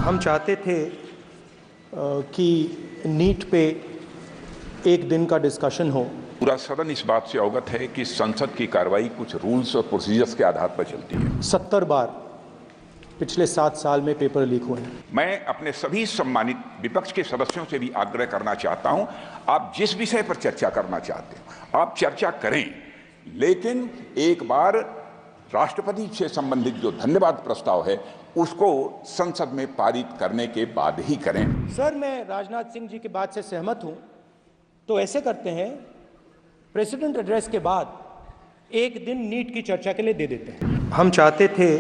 हम चाहते थे कि नीट पे एक दिन का डिस्कशन हो। पूरा सदन इस बात से अवगत है कि संसद की कार्रवाई कुछ रूल्स और प्रोसीजर्स के आधार पर चलती है। 70 बार पिछले 7 साल में पेपर लीक हुए हैं। मैं अपने सभी सम्मानित विपक्ष के सदस्यों से भी आग्रह करना चाहता हूं, आप जिस विषय पर चर्चा करना चाहते हो आप चर्चा करें, लेकिन एक बार राष्ट्रपति से संबंधित जो धन्यवाद प्रस्ताव है उसको संसद में पारित करने के बाद ही करें। सर, मैं राजनाथ सिंह जी की बात से सहमत हूं, तो ऐसे करते हैं, प्रेसिडेंट एड्रेस के बाद एक दिन नीट की चर्चा के लिए दे देते हैं। हम चाहते थे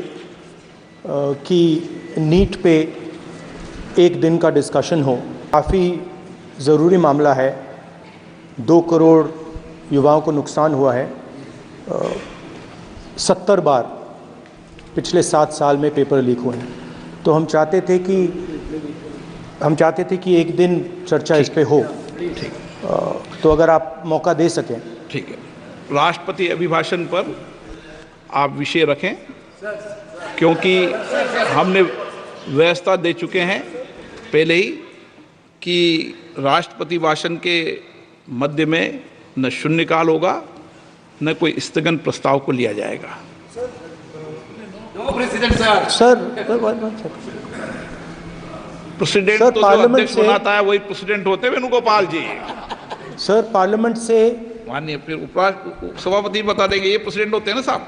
कि नीट पे एक दिन का डिस्कशन हो। काफ़ी ज़रूरी मामला है, 2 करोड़ युवाओं को नुकसान हुआ है। 70 बार पिछले 7 साल में पेपर लीक हुए हैं, तो हम चाहते थे कि एक दिन चर्चा इस पे हो। तो अगर आप मौका दे सकें। ठीक है, राष्ट्रपति अभिभाषण पर आप विषय रखें, क्योंकि हमने व्यवस्था दे चुके हैं पहले ही कि राष्ट्रपति भाषण के मध्य में न शून्यकाल होगा न कोई स्थगन प्रस्ताव को लिया जाएगा। प्रेसिडेंट तो जो अध्यक्ष बनाता है वही प्रेसिडेंट होते हैं वेणुगोपाल जी। सर, पार्लियामेंट से माननीय फिर सभापति बता देंगे, ये प्रेसिडेंट होते हैं ना साहब।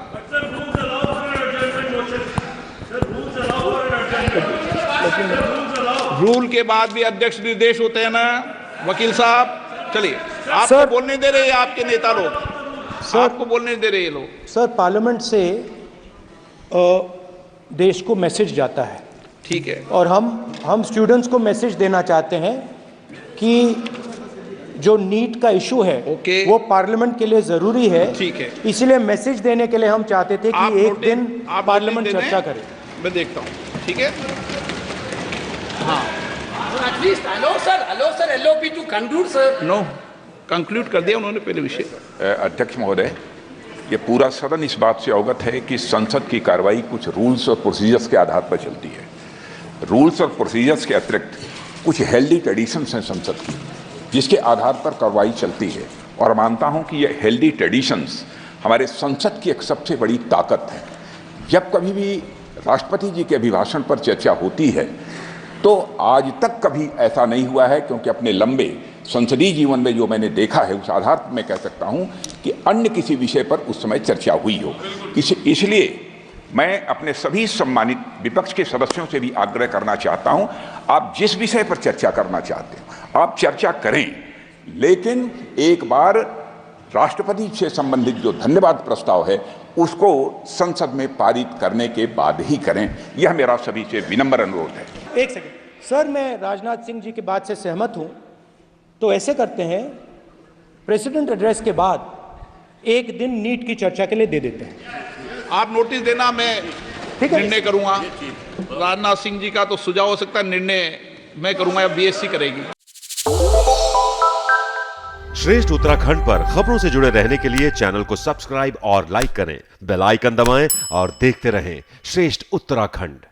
रूल के बाद भी अध्यक्ष निर्देश होते हैं ना वकील साहब। चलिए, आपको बोलने दे रहे हैं आपके नेता लोग, आपको बोलने दे रहे हैं लोग। सर, पार्लियामेंट से देश को मैसेज जाता है। ठीक है, और हम स्टूडेंट्स को मैसेज देना चाहते हैं कि जो नीट का इशू है वो पार्लियामेंट के लिए जरूरी है। ठीक है, इसलिए मैसेज देने के लिए हम चाहते थे कि एक दिन पार्लियामेंट चर्चा करे। मैं देखता हूँ। ठीक है, हाँ, at least allow sir LOP to conclude sir. No, conclude कर दिया उन्होंने पहले विषय। अध्यक्ष महोदय, ये पूरा सदन इस बात से अवगत है कि संसद की कार्रवाई कुछ रूल्स और प्रोसीजर्स के आधार पर चलती है। रूल्स और प्रोसीजर्स के अतिरिक्त कुछ हेल्दी ट्रेडिशंस हैं संसद की, जिसके आधार पर कार्रवाई चलती है। और मानता हूं कि ये हेल्दी ट्रेडिशंस हमारे संसद की एक सबसे बड़ी ताकत है। जब कभी भी राष्ट्रपति जी के अभिभाषण पर चर्चा होती है तो आज तक कभी ऐसा नहीं हुआ है, क्योंकि अपने लंबे संसदीय जीवन में जो मैंने देखा है उस आधार पर मैं कह सकता हूं कि अन्य किसी विषय पर उस समय चर्चा हुई हो। इसलिए मैं अपने सभी सम्मानित विपक्ष के सदस्यों से भी आग्रह करना चाहता हूं, आप जिस विषय पर चर्चा करना चाहते हो आप चर्चा करें, लेकिन एक बार राष्ट्रपति से संबंधित जो धन्यवाद प्रस्ताव है उसको संसद में पारित करने के बाद ही करें। यह मेरा सभी से विनम्र अनुरोध है। एक सेकंड सर, मैं राजनाथ सिंह जी की बात से सहमत हूं, तो ऐसे करते हैं, प्रेसिडेंट एड्रेस के बाद एक दिन नीट की चर्चा के लिए दे देते हैं। आप नोटिस देना, मैं निर्णय करूंगा। राजनाथ सिंह जी का तो सुझाव हो सकता है, निर्णय मैं करूंगा या बीएससी करेगी। श्रेष्ठ उत्तराखंड पर खबरों से जुड़े रहने के लिए चैनल को सब्सक्राइब और लाइक करें, बेल आइकन दबाएं और देखते रहें श्रेष्ठ उत्तराखंड।